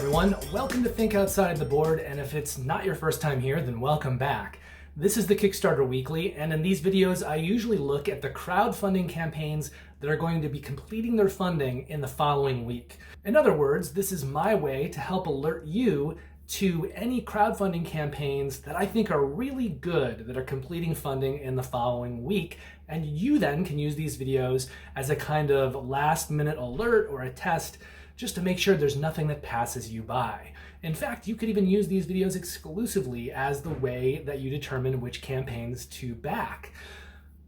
everyone, welcome to Think Outside the Board, and if it's not your first time here, then welcome back. This is the Kickstarter Weekly, and in these videos I usually look at the crowdfunding campaigns that are going to be completing their funding in the following week. In other words, this is my way to help alert you to any crowdfunding campaigns that I think are really good that are completing funding in the following week, and you then can use these videos as a kind of last-minute alert or a test just to make sure there's nothing that passes you by. In fact, you could even use these videos exclusively as the way that you determine which campaigns to back.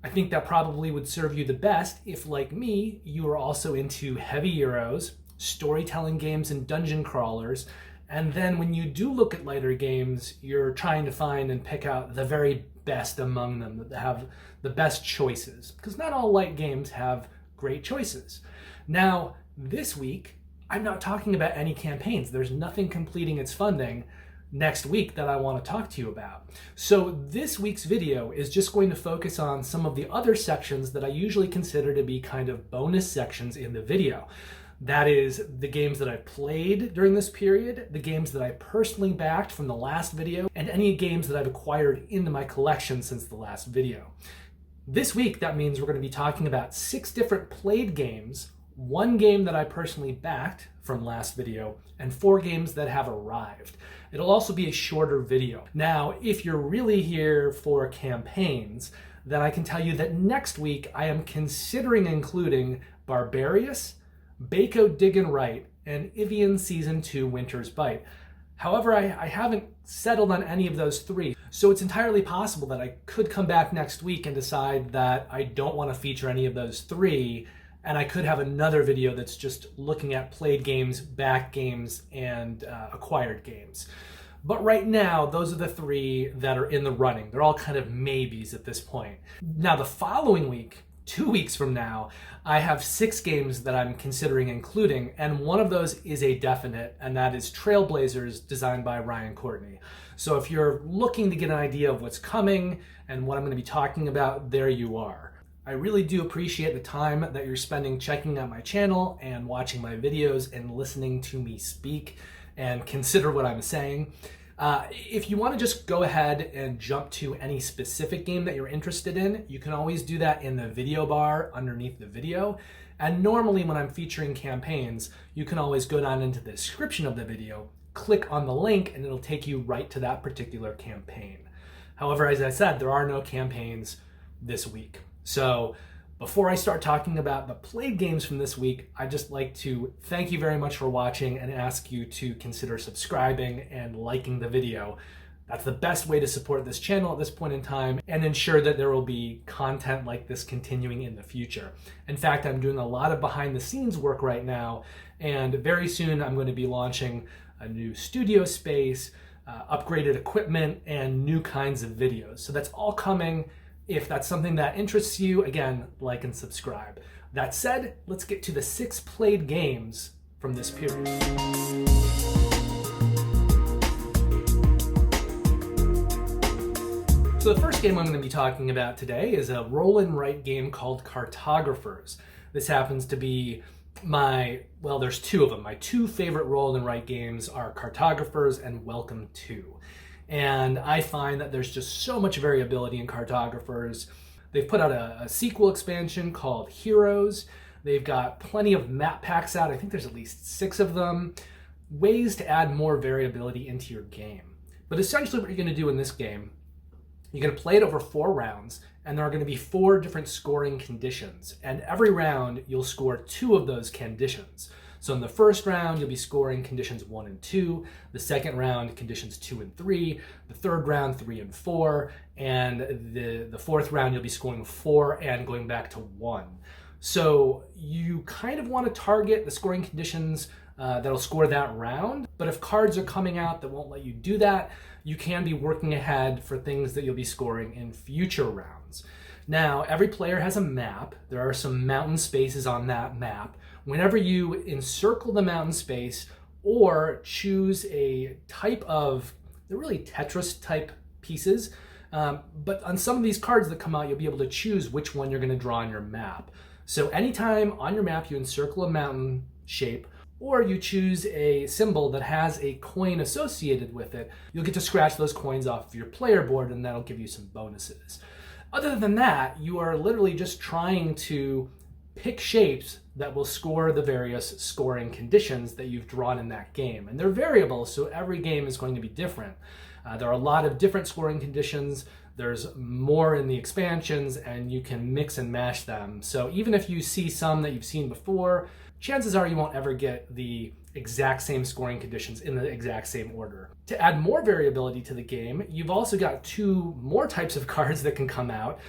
I think that probably would serve you the best if, like me, you are also into heavy Euros, storytelling games and dungeon crawlers, and then when you do look at lighter games, you're trying to find and pick out the very best among them that have the best choices, because not all light games have great choices. Now, this week, I'm not talking about any campaigns. There's nothing completing its funding next week that I want to talk to you about. So this week's video is just going to focus on some of the other sections that I usually consider to be kind of bonus sections in the video. That is the games that I played during this period, the games that I personally backed from the last video, and any games that I've acquired into my collection since the last video. This week, that means we're going to be talking about 6 different played games, 1 game that I personally backed from last video, and 4 games that have arrived. It'll also be a shorter video. Now, if you're really here for campaigns, then I can tell you that next week I am considering including Barbarius, Bako Diggin' Right, and Evian Season 2 Winter's Bite. However, I haven't settled on any of those 3, so it's entirely possible that I could come back next week and decide that I don't want to feature any of those 3, and I could have another video that's just looking at played games, back games, and acquired games. But right now, those are the 3 that are in the running. They're all kind of maybes at this point. Now, the following week, 2 weeks from now, I have 6 games that I'm considering including, and one of those is a definite, and that is Trailblazers, designed by Ryan Courtney. So if you're looking to get an idea of what's coming and what I'm going to be talking about, there you are. I really do appreciate the time that you're spending checking out my channel and watching my videos and listening to me speak and consider what I'm saying. If you want to just go ahead and jump to any specific game that you're interested in, you can always do that in the video bar underneath the video. And normally when I'm featuring campaigns, you can always go down into the description of the video, click on the link, and it'll take you right to that particular campaign. However, as I said, there are no campaigns this week. So before I start talking about the played games from this week, I'd just like to thank you very much for watching and ask you to consider subscribing and liking the video. That's the best way to support this channel at this point in time and ensure that there will be content like this continuing in the future. In fact, I'm doing a lot of behind the scenes work right now, and very soon I'm going to be launching a new studio space, upgraded equipment, and new kinds of videos. So that's all coming. If that's something that interests you, again, like and subscribe. That said, let's get to the 6 played games from this period. So the first game I'm going to be talking about today is a roll and write game called Cartographers. This happens to be there's 2 of them. My 2 favorite roll and write games are Cartographers and Welcome To. And I find that there's just so much variability in Cartographers. They've put out a sequel expansion called Heroes. They've got plenty of map packs out. I think there's at least 6 of them. Ways to add more variability into your game. But essentially what you're going to do in this game, you're going to play it over 4 rounds, and there are going to be 4 different scoring conditions. And every round, you'll score 2 of those conditions. So in the first round, you'll be scoring conditions 1 and 2, the second round, conditions 2 and 3, the third round, 3 and 4, and the fourth round, you'll be scoring 4 and going back to 1. So you kind of want to target the scoring conditions that'll score that round, but if cards are coming out that won't let you do that, you can be working ahead for things that you'll be scoring in future rounds. Now, every player has a map. There are some mountain spaces on that map. Whenever you encircle the mountain space or choose a type of, they're really Tetris type pieces, but on some of these cards that come out, you'll be able to choose which one you're going to draw on your map. So anytime on your map you encircle a mountain shape or you choose a symbol that has a coin associated with it, you'll get to scratch those coins off of your player board, and that'll give you some bonuses. Other than that, you are literally just trying to pick shapes that will score the various scoring conditions that you've drawn in that game. And they're variable, so every game is going to be different. There are a lot of different scoring conditions. There's more in the expansions, and you can mix and mash them. So even if you see some that you've seen before, chances are you won't ever get the exact same scoring conditions in the exact same order. To add more variability to the game, you've also got 2 more types of cards that can come out.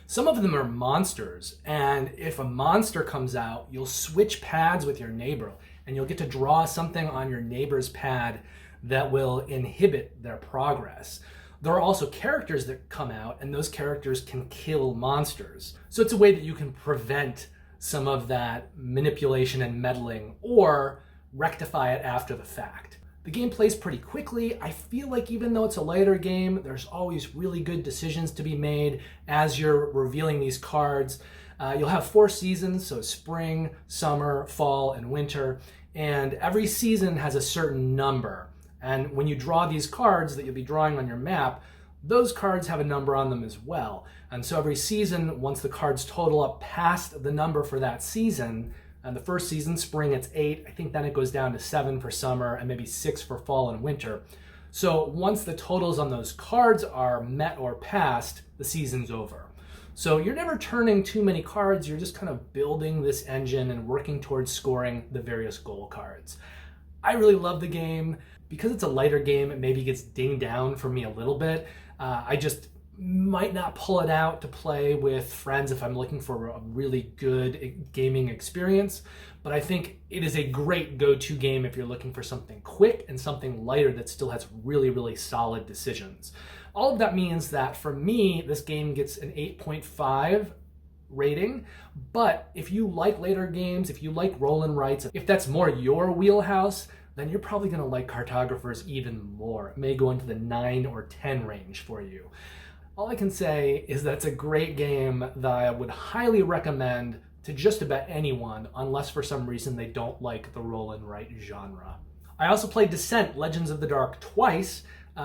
Some of them are monsters, and if a monster comes out, you'll switch pads with your neighbor, and you'll get to draw something on your neighbor's pad that will inhibit their progress. There are also characters that come out, and those characters can kill monsters. So it's a way that you can prevent some of that manipulation and meddling, or rectify it after the fact. The game plays pretty quickly. I feel like even though it's a lighter game, there's always really good decisions to be made as you're revealing these cards. You'll have 4 seasons, so spring, summer, fall, and winter, and every season has a certain number. And when you draw these cards that you'll be drawing on your map, those cards have a number on them as well. And so every season, once the cards total up past the number for that season, and the first season, spring, it's 8. I think then it goes down to 7 for summer and maybe 6 for fall and winter. So once the totals on those cards are met or passed, the season's over. So you're never turning too many cards. You're just kind of building this engine and working towards scoring the various goal cards. I really love the game. Because it's a lighter game, it maybe gets dinged down for me a little bit. I just might not pull it out to play with friends if I'm looking for a really good gaming experience, but I think it is a great go-to game if you're looking for something quick and something lighter that still has really, really solid decisions. All of that means that for me, this game gets an 8.5 rating, but if you like later games, if you like roll and writes, if that's more your wheelhouse, then you're probably going to like Cartographers even more. It may go into the 9 or 10 range for you. All I can say is that it's a great game that I would highly recommend to just about anyone, unless for some reason they don't like the roll and write genre. I also played Descent: Legends of the Dark twice.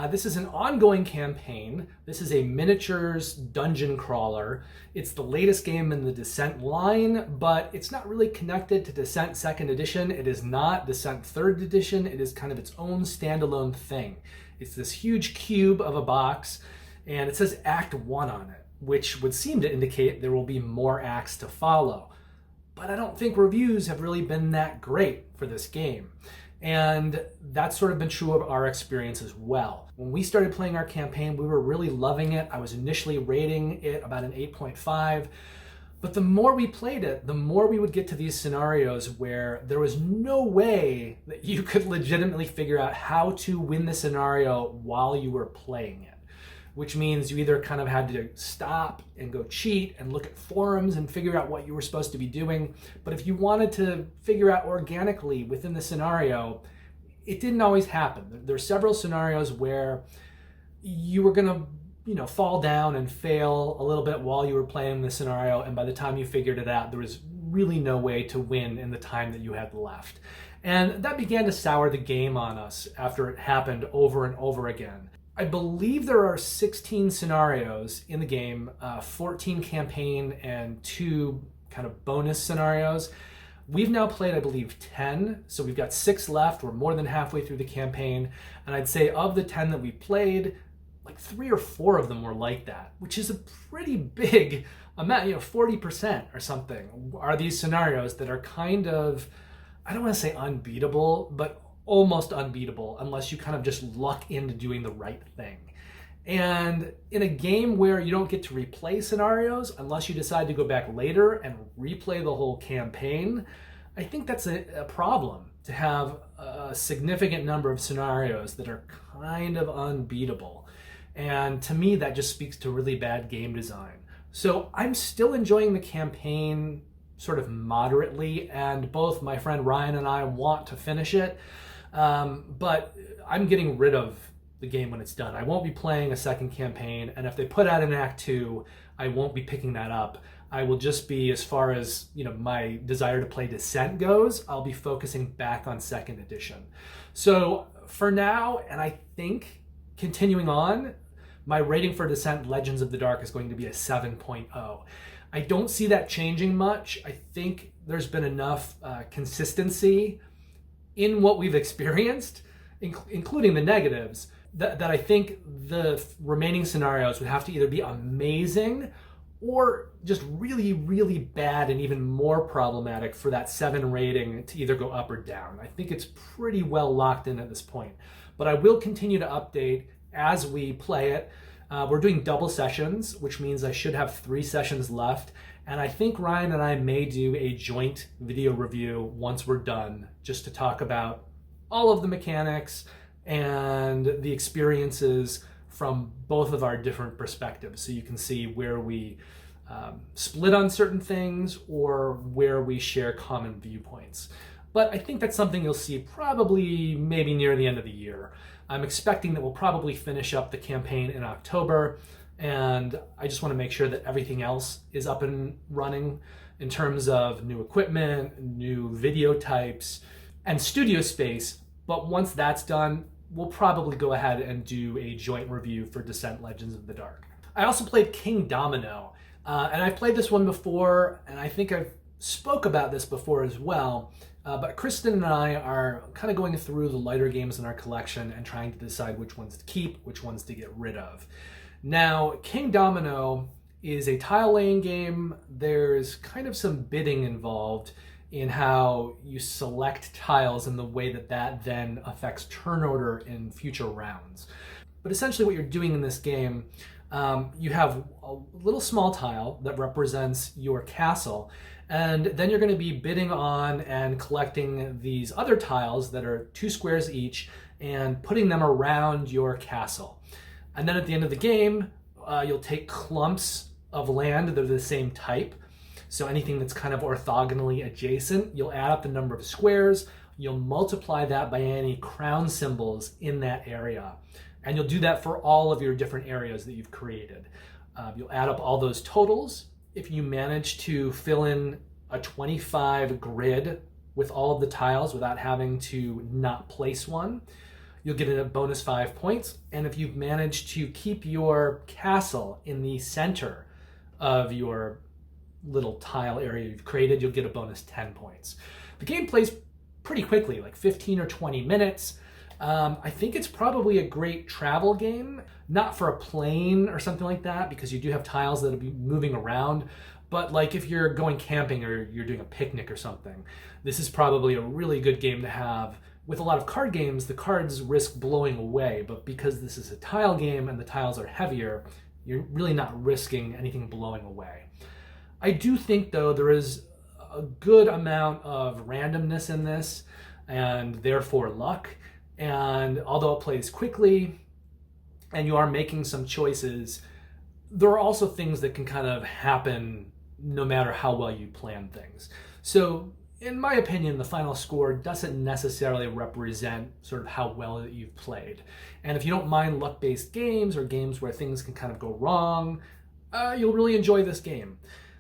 This is an ongoing campaign. This is a miniatures dungeon crawler. It's the latest game in the Descent line, but it's not really connected to Descent 2nd Edition. It is not Descent 3rd Edition. It is kind of its own standalone thing. It's this huge cube of a box, and it says Act 1 on it, which would seem to indicate there will be more acts to follow. But I don't think reviews have really been that great for this game. And that's sort of been true of our experience as well. When we started playing our campaign, we were really loving it. I was initially rating it about an 8.5. But the more we played it, the more we would get to these scenarios where there was no way that you could legitimately figure out how to win the scenario while you were playing it. Which means you either kind of had to stop and go cheat and look at forums and figure out what you were supposed to be doing. But if you wanted to figure out organically within the scenario, it didn't always happen. There are several scenarios where you were going to, fall down and fail a little bit while you were playing the scenario, and by the time you figured it out, there was really no way to win in the time that you had left. And that began to sour the game on us after it happened over and over again. I believe there are 16 scenarios in the game, 14 campaign and 2 kind of bonus scenarios. We've now played, I believe, 10, so we've got 6 left. We're more than halfway through the campaign, and I'd say of the 10 that we played, like 3 or 4 of them were like that, which is a pretty big amount, 40% or something are these scenarios that are kind of, I don't want to say unbeatable, but almost unbeatable unless you kind of just luck into doing the right thing. And in a game where you don't get to replay scenarios unless you decide to go back later and replay the whole campaign, I think that's a problem, to have a significant number of scenarios that are kind of unbeatable. And to me, that just speaks to really bad game design. So I'm still enjoying the campaign sort of moderately, and both my friend Ryan and I want to finish it. But I'm getting rid of the game when it's done. I won't be playing a second campaign, and if they put out an Act 2, I won't be picking that up. I will just be, as far as my desire to play Descent goes, I'll be focusing back on second edition. So for now, and I think continuing on, my rating for Descent Legends of the Dark is going to be a 7.0. I don't see that changing much. I think there's been enough consistency in what we've experienced, including the negatives, that I think the remaining scenarios would have to either be amazing or just really, really bad and even more problematic for that 7 rating to either go up or down. I think it's pretty well locked in at this point. But I will continue to update as we play it. We're doing double sessions, which means I should have 3 sessions left. And I think Ryan and I may do a joint video review once we're done, just to talk about all of the mechanics and the experiences from both of our different perspectives. So you can see where we split on certain things or where we share common viewpoints. But I think that's something you'll see probably maybe near the end of the year. I'm expecting that we'll probably finish up the campaign in October, and I just want to make sure that everything else is up and running in terms of new equipment, new video types, and studio space. But once that's done, we'll probably go ahead and do a joint review for Descent Legends of the Dark. I also played Kingdomino, and I've played this one before, and I think I've spoke about this before as well. But Kristen and I are kind of going through the lighter games in our collection and trying to decide which ones to keep, which ones to get rid of. Now, Kingdomino is a tile laying game. There's kind of some bidding involved in how you select tiles and the way that that then affects turn order in future rounds. But essentially what you're doing in this game, you have a little small tile that represents your castle, and then you're going to be bidding on and collecting these other tiles that are 2 squares each and putting them around your castle. And then at the end of the game, you'll take clumps of land that are the same type. So anything that's kind of orthogonally adjacent, you'll add up the number of squares, you'll multiply that by any crown symbols in that area. And you'll do that for all of your different areas that you've created. You'll add up all those totals. If you manage to fill in a 25 grid with all of the tiles without having to not place one, you'll get a bonus 5 points. And if you've managed to keep your castle in the center of your little tile area you've created, you'll get a bonus 10 points. The game plays pretty quickly, like 15 or 20 minutes. I think it's probably a great travel game, not for a plane or something like that, because you do have tiles that'll be moving around. But like if you're going camping or you're doing a picnic or something, this is probably a really good game to have. With a lot of card games, the cards risk blowing away, but because this is a tile game and the tiles are heavier, you're really not risking anything blowing away. I do think, though, there is a good amount of randomness in this, and therefore luck. And although it plays quickly and you are making some choices, there are also things that can kind of happen no matter how well you plan things. So in my opinion, the final score doesn't necessarily represent sort of how well that you've played. And if you don't mind luck-based games or games where things can kind of go wrong, you'll really enjoy this game.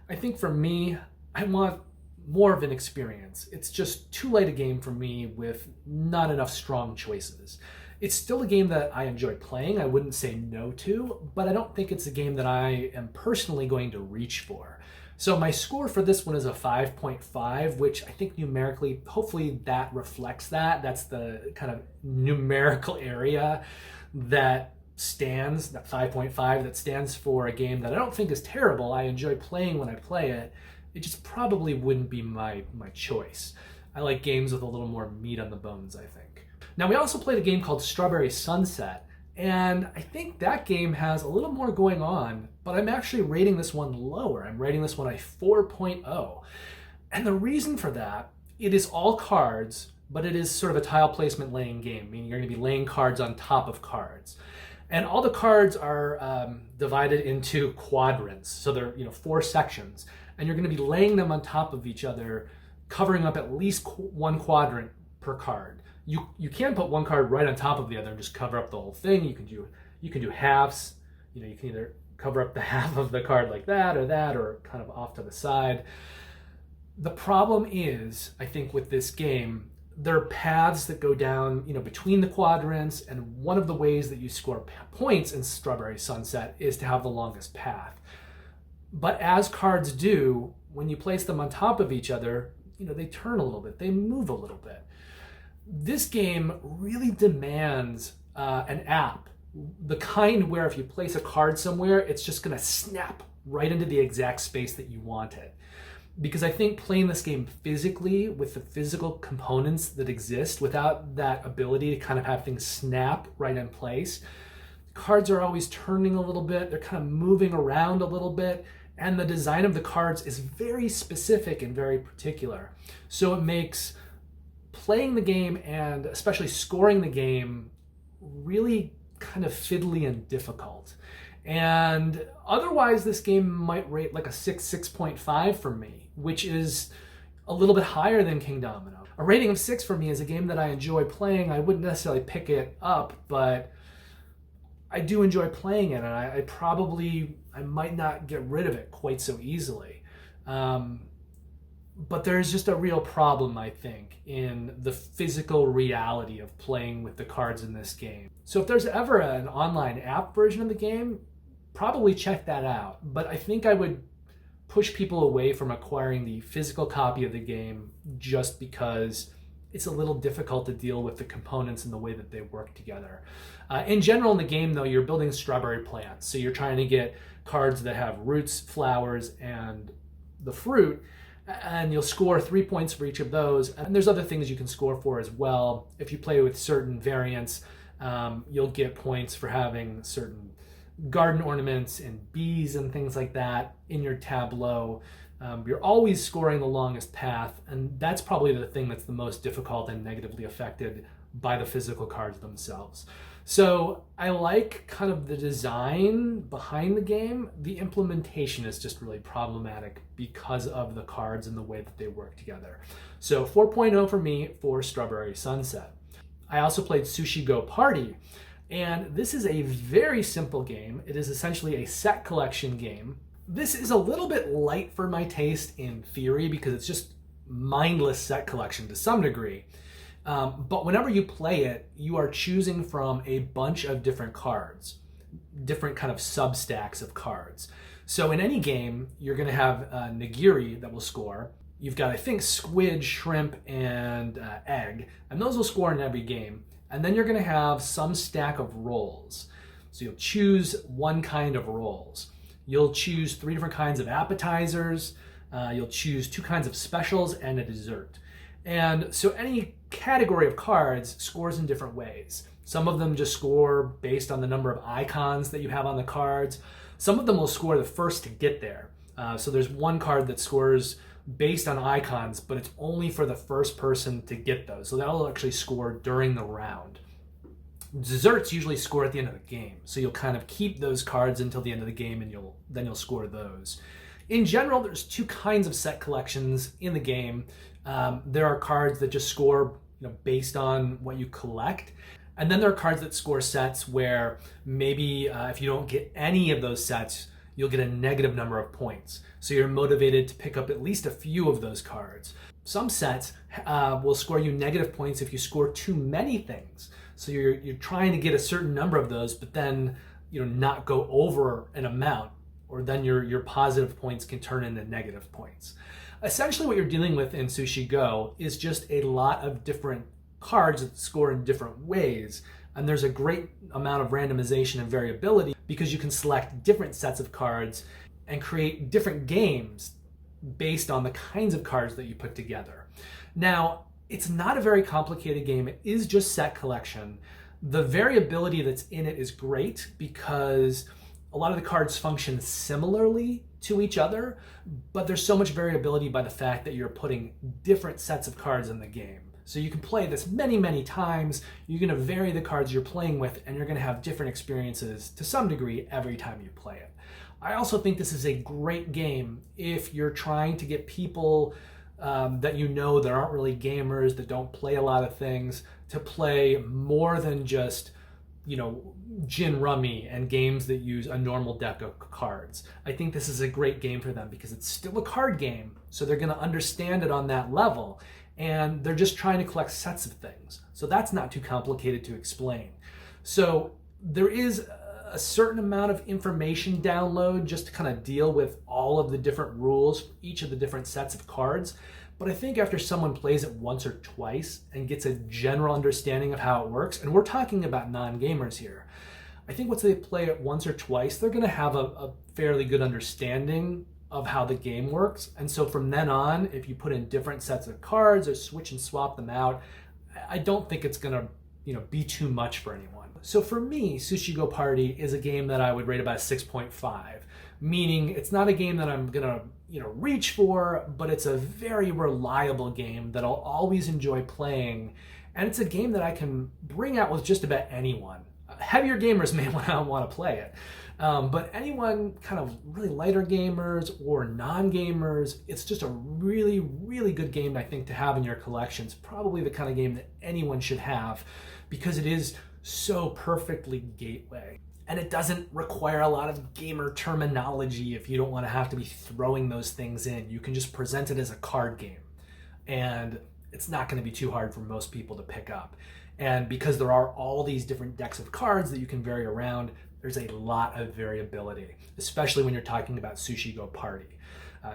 I think for me, I want more of an experience. It's just too light a game for me with not enough strong choices. It's still a game that I enjoy playing, I wouldn't say no to, but I don't think it's a game that I am personally going to reach for. So my score for this one is a 5.5, which I think numerically, hopefully that reflects that. That's the kind of numerical area that stands, that 5.5, that stands for a game that I don't think is terrible. I enjoy playing when I play it. It just probably wouldn't be my choice. I like games with a little more meat on the bones, I think. Now, we also played a game called Strawberry Sunset, and I think that game has a little more going on, but I'm actually rating this one lower. I'm rating this one a 4.0. And the reason for that, it is all cards, but it is sort of a tile placement laying game, meaning you're going to be laying cards on top of cards. And all the cards are divided into quadrants, so they're 4 sections. And you're going to be laying them on top of each other, covering up at least one quadrant per card. You can put one card right on top of the other and just cover up the whole thing. You can do halves. You can either cover up the half of the card like that, or kind of off to the side. The problem is, I think, with this game, there are paths that go down, between the quadrants, and one of the ways that you score points in Strawberry Sunset is to have the longest path. But as cards do, when you place them on top of each other, they turn a little bit, they move a little bit. This game really demands an app, the kind where if you place a card somewhere, it's just going to snap right into the exact space that you want it. Because I think playing this game physically with the physical components that exist without that ability to kind of have things snap right in place, cards are always turning a little bit, they're kind of moving around a little bit, and the design of the cards is very specific and very particular. So it makes playing the game and especially scoring the game really kind of fiddly and difficult. And otherwise, this game might rate like a 6.5 for me, which is a little bit higher than Kingdomino. A rating of 6 for me is a game that I enjoy playing. I wouldn't necessarily pick it up, but I do enjoy playing it, and I might not get rid of it quite so easily. But there's just a real problem, I think, in the physical reality of playing with the cards in this game. So if there's ever an online app version of the game, probably check that out. But I think I would push people away from acquiring the physical copy of the game just because it's a little difficult to deal with the components and the way that they work together. In general, in the game, though, you're building strawberry plants. So you're trying to get cards that have roots, flowers, and the fruit. And you'll score 3 points for each of those. And there's other things you can score for as well. If you play with certain variants, you'll get points for having certain garden ornaments and bees and things like that in your tableau. You're always scoring the longest path, and that's probably the thing that's the most difficult and negatively affected by the physical cards themselves. So I like kind of the design behind the game. The implementation is just really problematic because of the cards and the way that they work together. So 4.0 for me for Strawberry Sunset. I also played Sushi Go Party, and this is a very simple game. It is essentially a set collection game. This is a little bit light for my taste in theory because it's just mindless set collection to some degree. But whenever you play it, you are choosing from a bunch of different cards, different kind of sub-stacks of cards. So in any game, you're going to have nigiri that will score. You've got, I think, squid, shrimp, and egg, and those will score in every game. And then you're going to have some stack of rolls. So you'll choose one kind of rolls. You'll choose 3 different kinds of appetizers. You'll choose 2 kinds of specials and a dessert. And so any category of cards scores in different ways. Some of them just score based on the number of icons that you have on the cards. Some of them will score the first to get there. So there's one card that scores based on icons, but it's only for the first person to get those. So that'll actually score during the round. Desserts usually score at the end of the game. So you'll kind of keep those cards until the end of the game, and then you'll score those. In general, there's 2 kinds of set collections in the game. There are cards that just score based on what you collect. And then there are cards that score sets where maybe if you don't get any of those sets, you'll get a negative number of points. So you're motivated to pick up at least a few of those cards. Some sets will score you negative points if you score too many things. So you're trying to get a certain number of those, but then not go over an amount, or then your positive points can turn into negative points. Essentially what you're dealing with in Sushi Go is just a lot of different cards that score in different ways. And there's a great amount of randomization and variability because you can select different sets of cards and create different games based on the kinds of cards that you put together. Now, it's not a very complicated game. It is just set collection. The variability that's in it is great because a lot of the cards function similarly to each other, but there's so much variability by the fact that you're putting different sets of cards in the game. So you can play this many, many times. You're going to vary the cards you're playing with, and you're going to have different experiences to some degree every time you play it. I also think this is a great game if you're trying to get people that that aren't really gamers, that don't play a lot of things, to play more than just, you know, gin rummy and games that use a normal deck of cards. I think this is a great game for them because it's still a card game, so they're going to understand it on that level, and they're just trying to collect sets of things. So that's not too complicated to explain. So there is a certain amount of information download just to kind of deal with all of the different rules for each of the different sets of cards. But I think after someone plays it once or twice and gets a general understanding of how it works, and we're talking about non-gamers here, I think once they play it once or twice, they're going to have a fairly good understanding of how the game works. And so from then on, if you put in different sets of cards or switch and swap them out, I don't think it's going to, you know, be too much for anyone. So for me, Sushi Go Party is a game that I would rate about a 6.5, meaning it's not a game that I'm going to, you know, reach for, but it's a very reliable game that I'll always enjoy playing. And it's a game that I can bring out with just about anyone. Heavier gamers may not want to play it, but anyone kind of really lighter gamers or non-gamers, it's just a really, really good game, I think, to have in your collection. It's probably the kind of game that anyone should have because it is so perfectly gateway. And it doesn't require a lot of gamer terminology if you don't want to have to be throwing those things in. You can just present it as a card game, and it's not going to be too hard for most people to pick up. And because there are all these different decks of cards that you can vary around, there's a lot of variability, especially when you're talking about Sushi Go Party.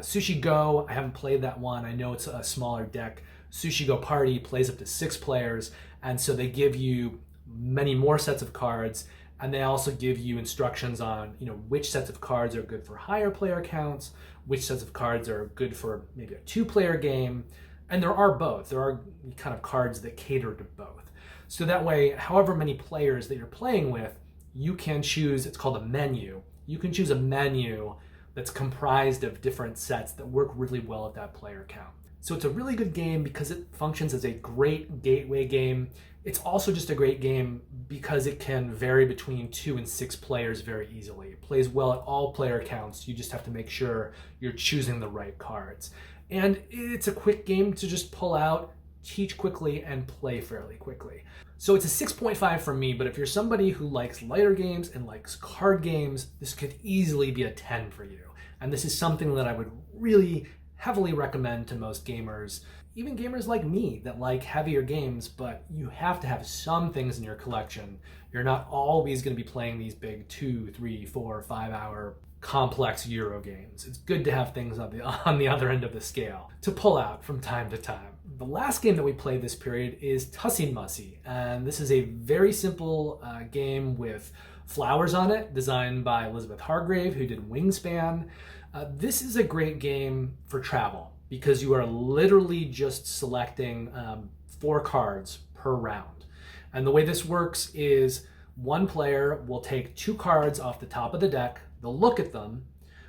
Sushi Go, I haven't played that one. I know it's a smaller deck. Sushi Go Party plays up to 6 players, and so they give you many more sets of cards, and they also give you instructions on, you know, which sets of cards are good for higher player counts, which sets of cards are good for maybe a 2-player game, and there are both. There are kind of cards that cater to both. So that way, however many players that you're playing with, you can choose, it's called a menu. You can choose a menu that's comprised of different sets that work really well at that player count. So it's a really good game because it functions as a great gateway game. It's also just a great game because it can vary between 2 and 6 players very easily. It plays well at all player counts. You just have to make sure you're choosing the right cards. And it's a quick game to just pull out, teach quickly, and play fairly quickly. So it's a 6.5 for me, but if you're somebody who likes lighter games and likes card games, this could easily be a 10 for you. And this is something that I would really heavily recommend to most gamers, even gamers like me that like heavier games, but you have to have some things in your collection. You're not always going to be playing these big 2, 3, 4, 5 hour complex Euro games. It's good to have things on the other end of the scale to pull out from time to time. The last game that we played this period is Tussie Mussie, and this is a very simple game with flowers on it, designed by Elizabeth Hargrave, who did Wingspan. This is a great game for travel because you are literally just selecting 4 cards per round. And the way this works is one player will take 2 cards off the top of the deck, they'll look at them,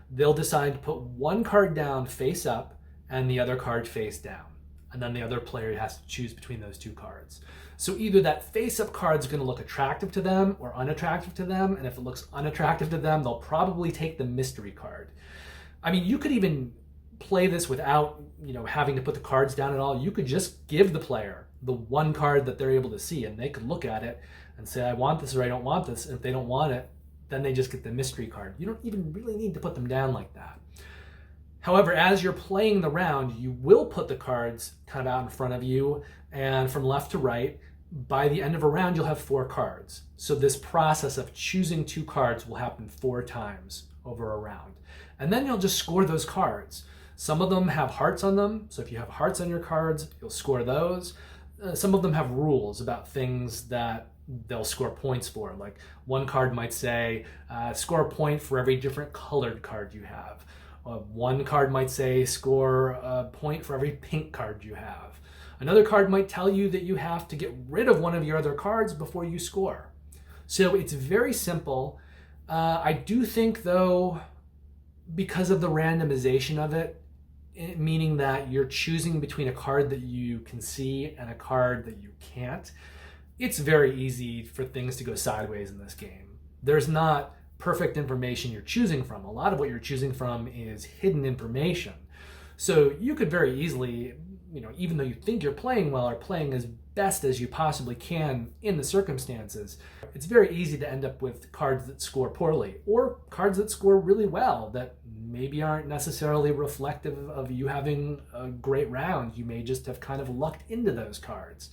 they'll decide to put 1 card down face up and the other card face down. And then the other player has to choose between those 2 cards. So either that face-up card is going to look attractive to them or unattractive to them, and if it looks unattractive to them, they'll probably take the mystery card. I mean, you could even play this without, you know, having to put the cards down at all. You could just give the player the 1 card that they're able to see, and they could look at it and say, I want this or I don't want this. And if they don't want it, then they just get the mystery card. You don't even really need to put them down like that. However, as you're playing the round, you will put the cards kind of out in front of you and from left to right. By the end of a round, you'll have 4 cards. So this process of choosing 2 cards will happen 4 times over a round. And then you'll just score those cards. Some of them have hearts on them. So if you have hearts on your cards, you'll score those. Some of them have rules about things that they'll score points for. Like one card might say, score a point for every different colored card you have. One card might say, score a point for every pink card you have. Another card might tell you that you have to get rid of one of your other cards before you score. So it's very simple. I do think, though, because of the randomization of it, meaning that you're choosing between a card that you can see and a card that you can't, it's very easy for things to go sideways in this game. There's not perfect information you're choosing from. A lot of what you're choosing from is hidden information. So you could very easily, you know, even though you think you're playing well or playing as best as you possibly can in the circumstances, it's very easy to end up with cards that score poorly, or cards that score really well that maybe aren't necessarily reflective of you having a great round. You may just have kind of lucked into those cards.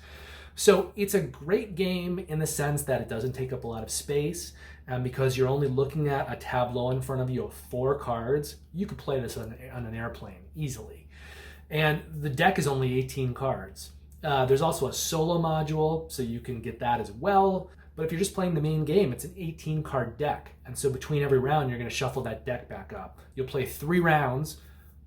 So it's a great game in the sense that it doesn't take up a lot of space, and because you're only looking at a tableau in front of you of 4 cards, you could play this on an airplane easily. And the deck is only 18 cards. There's also a solo module, so you can get that as well. But if you're just playing the main game, it's an 18 card deck. And so between every round, you're going to shuffle that deck back up. You'll play 3 rounds,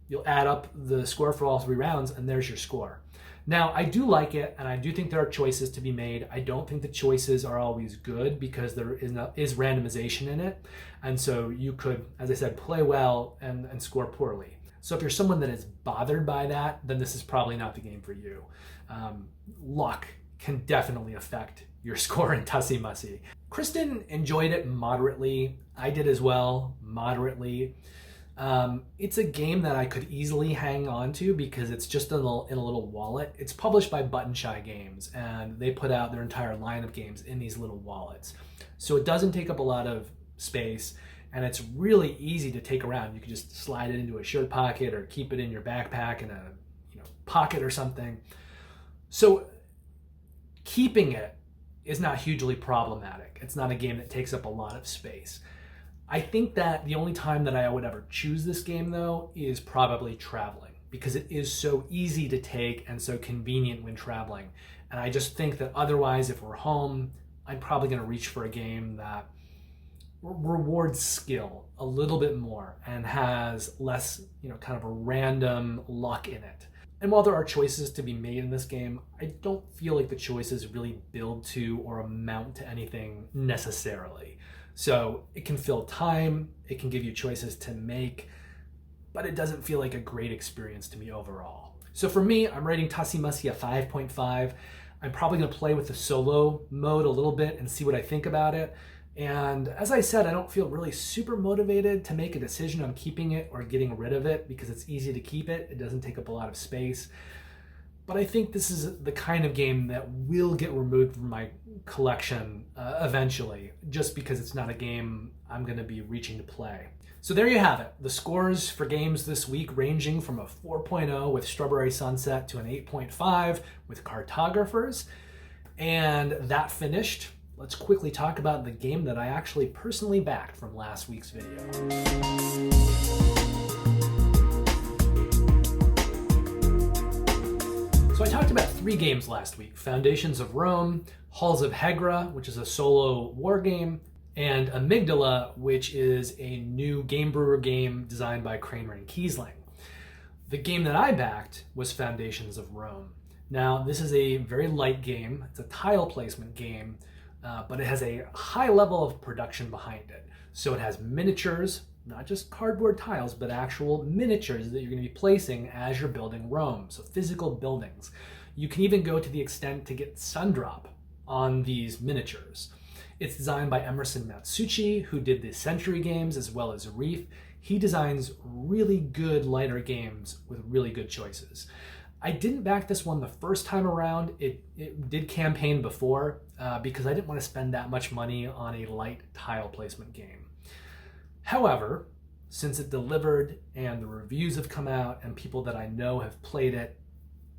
you'll add up the score for all 3 rounds, and there's your score. Now, I do like it, and I do think there are choices to be made. I don't think the choices are always good because there is randomization in it. And so you could, as I said, play well and score poorly. So if you're someone that is bothered by that, then this is probably not the game for you. Luck can definitely affect your score in Tussie Mussie. Kristen enjoyed it moderately. I did as well, moderately. It's a game that I could easily hang on to because it's just in a little wallet. It's published by Button Shy Games, and they put out their entire line of games in these little wallets. So it doesn't take up a lot of space, and it's really easy to take around. You can just slide it into a shirt pocket or keep it in your backpack in a pocket or something. So keeping it is not hugely problematic. It's not a game that takes up a lot of space. I think that the only time that I would ever choose this game, though, is probably traveling, because it is so easy to take and so convenient when traveling. And I just think that otherwise, if we're home, I'm probably going to reach for a game that rewards skill a little bit more and has less, kind of a random luck in it. And while there are choices to be made in this game, I don't feel like the choices really build to or amount to anything necessarily. So it can fill time, it can give you choices to make, but it doesn't feel like a great experience to me overall. So for me, I'm rating Tussie Mussie a 5.5. I'm probably going to play with the solo mode a little bit and see what I think about it. And as I said, I don't feel really super motivated to make a decision on keeping it or getting rid of it because it's easy to keep it. It doesn't take up a lot of space. But I think this is the kind of game that will get removed from my collection eventually, just because it's not a game I'm going to be reaching to play. So there you have it. The scores for games this week ranging from a 4.0 with Strawberry Sunset to an 8.5 with Cartographers. And that finished. Let's quickly talk about the game that I actually personally backed from last week's video. So I talked about 3 games last week: Foundations of Rome, Halls of Hegra, which is a solo war game, and Amygdala, which is a new game brewer game designed by Kramer and Kiesling. The game that I backed was Foundations of Rome. Now, this is a very light game. It's a tile placement game, but it has a high level of production behind it. So it has miniatures, not just cardboard tiles, but actual miniatures that you're going to be placing as you're building Rome. So physical buildings. You can even go to the extent to get Sundrop on these miniatures. It's designed by Emerson Matsuuchi, who did the Century games as well as Reef. He designs really good lighter games with really good choices. I didn't back this one the first time around. It did campaign before because I didn't want to spend that much money on a light tile placement game. However, since it delivered and the reviews have come out and people that I know have played it,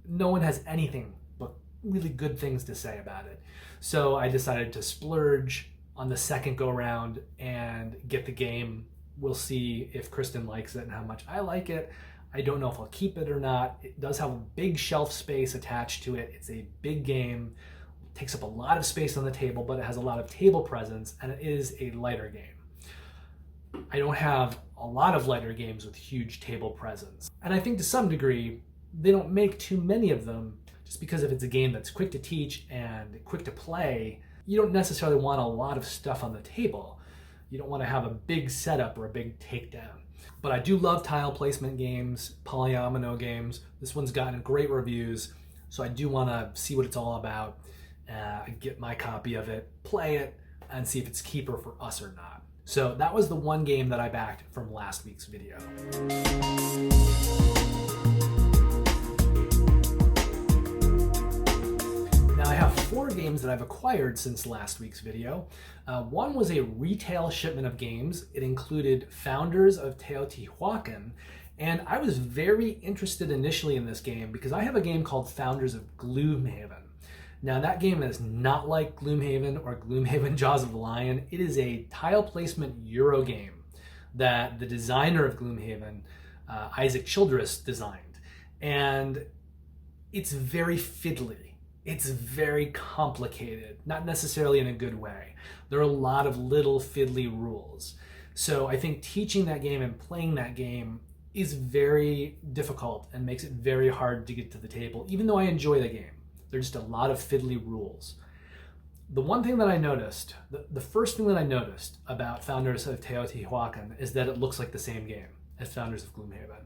no one has anything but really good things to say about it. So I decided to splurge on the second go round and get the game. We'll see if Kristen likes it and how much I like it. I don't know if I'll keep it or not. It does have a big shelf space attached to it. It's a big game. It takes up a lot of space on the table, but it has a lot of table presence, and it is a lighter game. I don't have a lot of lighter games with huge table presence. And I think to some degree, they don't make too many of them just because if it's a game that's quick to teach and quick to play, you don't necessarily want a lot of stuff on the table. You don't want to have a big setup or a big takedown. But I do love tile placement games, polyomino games. This one's gotten great reviews, so I do want to see what it's all about, get my copy of it, play it, and see if it's keeper for us or not. So that was the one game that I backed from last week's video. Now I 4 games that I've acquired since last week's video. One was a retail shipment of games. It included Founders of Teotihuacan, and I was very interested initially in this game because I have a game called Founders of Gloomhaven. Now that game is not like Gloomhaven or Gloomhaven Jaws of the Lion. It is a tile placement Euro game that the designer of Gloomhaven, Isaac Childress, designed. And it's very fiddly. It's very complicated, not necessarily in a good way. There are a lot of little fiddly rules. So I think teaching that game and playing that game is very difficult and makes it very hard to get to the table, even though I enjoy the game. There's just a lot of fiddly rules. The one thing that I noticed, the first thing that I noticed about Founders of Teotihuacan is that it looks like the same game as Founders of Gloomhaven.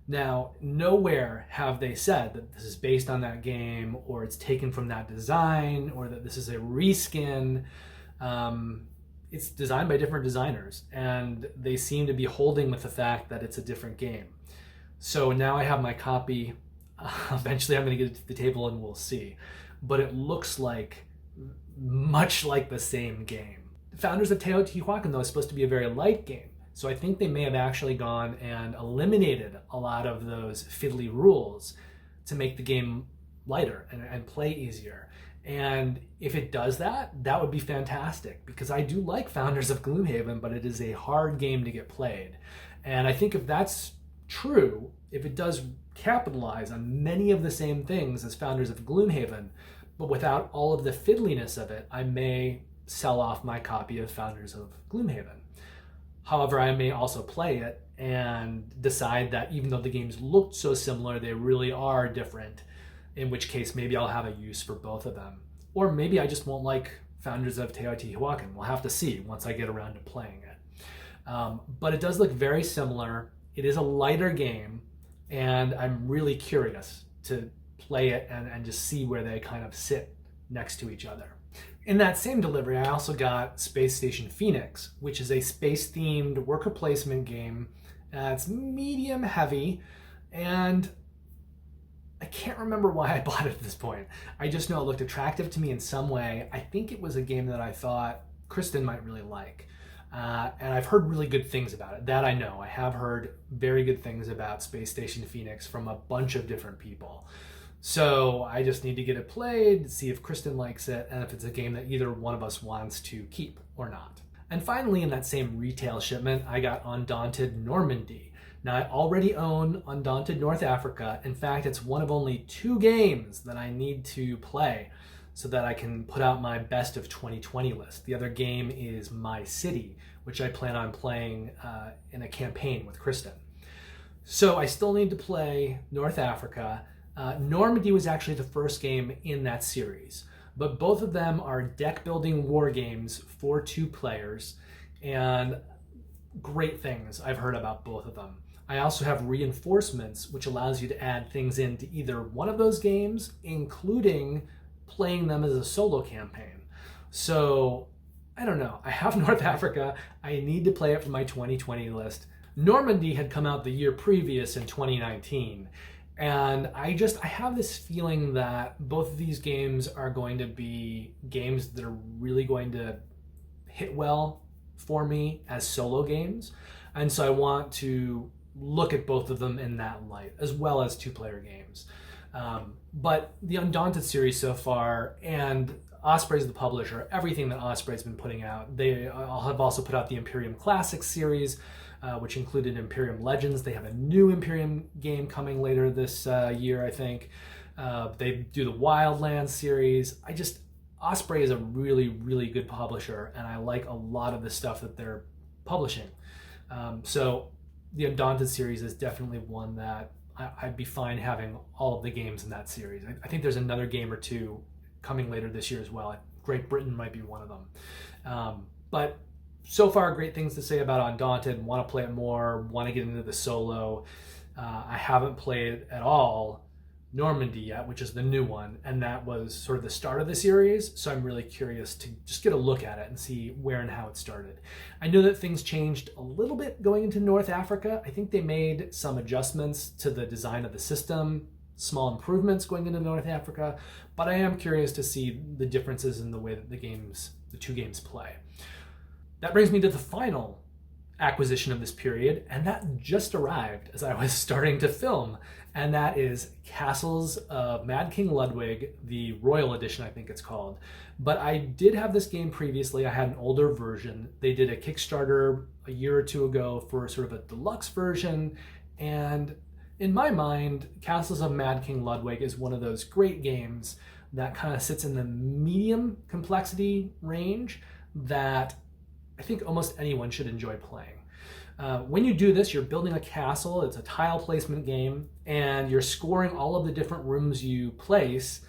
Now, nowhere have they said that this is based on that game, or it's taken from that design, or that this is a reskin. It's designed by different designers, and they seem to be holding with the fact that it's a different game. So now I have my copy. Eventually I'm going to get it to the table and we'll see. But it looks like much like the same game. Founders of Teotihuacan, though, is supposed to be a very light game. So I think they may have actually gone and eliminated a lot of those fiddly rules to make the game lighter and play easier. And if it does that, that would be fantastic, because I do like Founders of Gloomhaven, but it is a hard game to get played. And I think if that's true, if it does capitalize on many of the same things as Founders of Gloomhaven, but without all of the fiddliness of it, I may sell off my copy of Founders of Gloomhaven. However, I may also play it and decide that even though the games looked so similar, they really are different, in which case maybe I'll have a use for both of them. Or maybe I just won't like Founders of Teotihuacan. We'll have to see once I get around to playing it. But it does look very similar. It is a lighter game, and I'm really curious to play it and just see where they kind of sit next to each other. In that same delivery, I also got Space Station Phoenix, which is a space-themed worker placement game. It's medium heavy, and I can't remember why I bought it at this point. I just know it looked attractive to me in some way. I think it was a game that I thought Kristen might really like. And I've heard really good things about it. That I know. I have heard very good things about Space Station Phoenix from a bunch of different people. So I just need to get it played, see if Kristen likes it, and if it's a game that either one of us wants to keep or not. And finally, in that same retail shipment, I got Undaunted Normandy. Now, I already own Undaunted North Africa. In fact, it's one of only 2 games that I need to play so that I can put out my best of 2020 list. The other game is My City, which I plan on playing in a campaign with Kristen. So I still need to play North Africa. Normandy was actually the first game in that series, but both of them are deck building war games for 2 players, and great things I've heard about both of them. I also have reinforcements, which allows you to add things into either one of those games, including playing them as a solo campaign. So I don't know. I have North Africa. I need to play it for my 2020 list. Normandy had come out the year previous in 2019. And I have this feeling that both of these games are going to be games that are really going to hit well for me as solo games. And so I want to look at both of them in that light, as well as 2-player games. But the Undaunted series so far, and Osprey's the publisher, everything that Osprey's been putting out, they have also put out the Imperium Classics series, which included Imperium Legends. They have a new Imperium game coming later this year, I think. They do the Wildlands series. Osprey is a really, really good publisher, and I like a lot of the stuff that they're publishing. So the Undaunted series is definitely one that I'd be fine having all of the games in that series. I think there's another game or 2 coming later this year as well. Great Britain might be one of them. But so far, great things to say about Undaunted. Want to play it more, want to get into the solo. I haven't played at all Normandy yet, which is the new one, and that was sort of the start of the series, so I'm really curious to just get a look at it and see where and how it started. I know that things changed a little bit going into North Africa. I think they made some adjustments to the design of the system, small improvements going into North Africa, but I am curious to see the differences in the way that the two games play. That brings me to the final acquisition of this period, and that just arrived as I was starting to film, and that is Castles of Mad King Ludwig, the Royal Edition, I think it's called. But I did have this game previously. I had an older version. They did a Kickstarter a year or two ago for sort of a deluxe version, and in my mind, Castles of Mad King Ludwig is one of those great games that kind of sits in the medium complexity range that I think almost anyone should enjoy playing. When you do this, you're building a castle. It's a tile placement game, and you're scoring all of the different rooms you place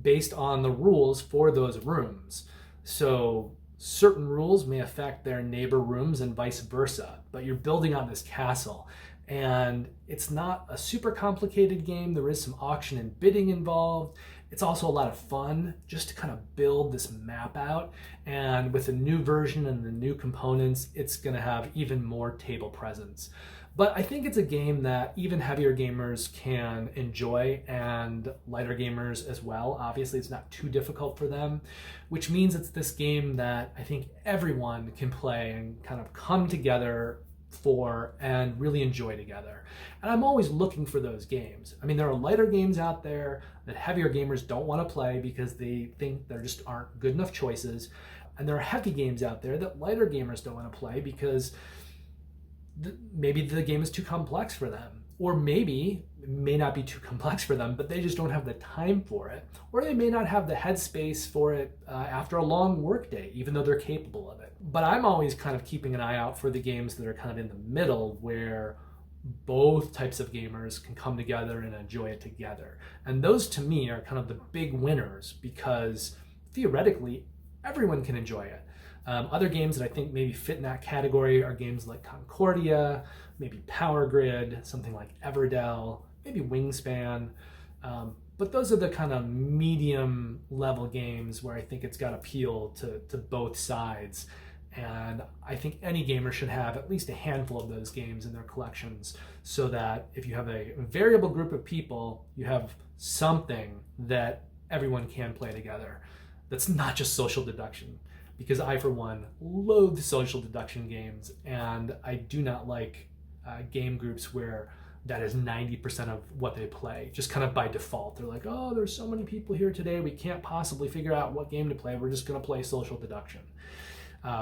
based on the rules for those rooms. So certain rules may affect their neighbor rooms and vice versa, but you're building on this castle. And it's not a super complicated game. There is some auction and bidding involved. It's also a lot of fun just to kind of build this map out. And with the new version and the new components, it's going to have even more table presence. But I think it's a game that even heavier gamers can enjoy, and lighter gamers as well. Obviously, it's not too difficult for them, which means it's this game that I think everyone can play and kind of come together for and really enjoy together. And I'm always looking for those games. I mean, there are lighter games out there that heavier gamers don't want to play because they think there just aren't good enough choices. And there are heavy games out there that lighter gamers don't want to play because maybe the game is too complex for them. Or maybe it may not be too complex for them, but they just don't have the time for it. Or they may not have the headspace for it after a long workday, even though they're capable of it. But I'm always kind of keeping an eye out for the games that are kind of in the middle, where both types of gamers can come together and enjoy it together. And those to me are kind of the big winners, because theoretically everyone can enjoy it. Other games that I think maybe fit in that category are games like Concordia, maybe Power Grid, something like Everdell, maybe Wingspan. But those are the kind of medium level games where I think it's got appeal to both sides. And I think any gamer should have at least a handful of those games in their collections, so that if you have a variable group of people, you have something that everyone can play together. That's not just social deduction, because I, for one, loathe social deduction games, and I do not like game groups where that is 90% of what they play, just kind of by default. They're like, oh, there's so many people here today, we can't possibly figure out what game to play, we're just gonna play social deduction.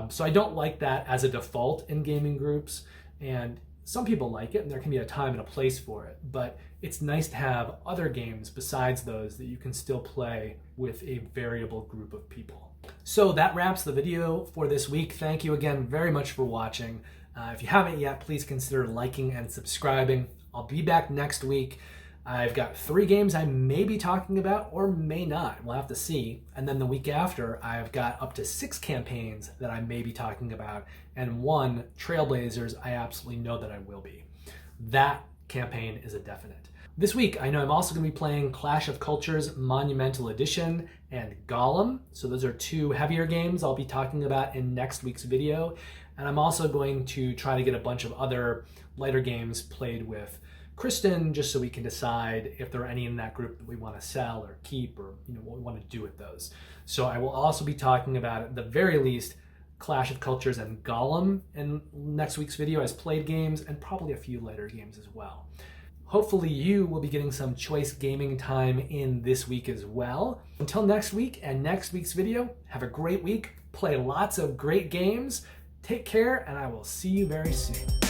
So I don't like that as a default in gaming groups, and some people like it, and there can be a time and a place for it, but it's nice to have other games besides those that you can still play with a variable group of people. So that wraps the video for this week. Thank you again very much for watching. If you haven't yet, please consider liking and subscribing. I'll be back next week. I've got 3 games I may be talking about or may not. We'll have to see. And then the week after, I've got up to 6 campaigns that I may be talking about, and 1, Trailblazers, I absolutely know that I will be. That campaign is a definite. This week, I know I'm also going to be playing Clash of Cultures Monumental Edition and Gollum. So those are 2 heavier games I'll be talking about in next week's video. And I'm also going to try to get a bunch of other lighter games played with Kristen, just so we can decide if there are any in that group that we want to sell or keep, or what we want to do with those. So I will also be talking about, at the very least, Clash of Cultures and Gollum in next week's video as played games, and probably a few later games as well. Hopefully you will be getting some choice gaming time in this week as well. Until next week and next week's video, have a great week, play lots of great games, take care, and I will see you very soon.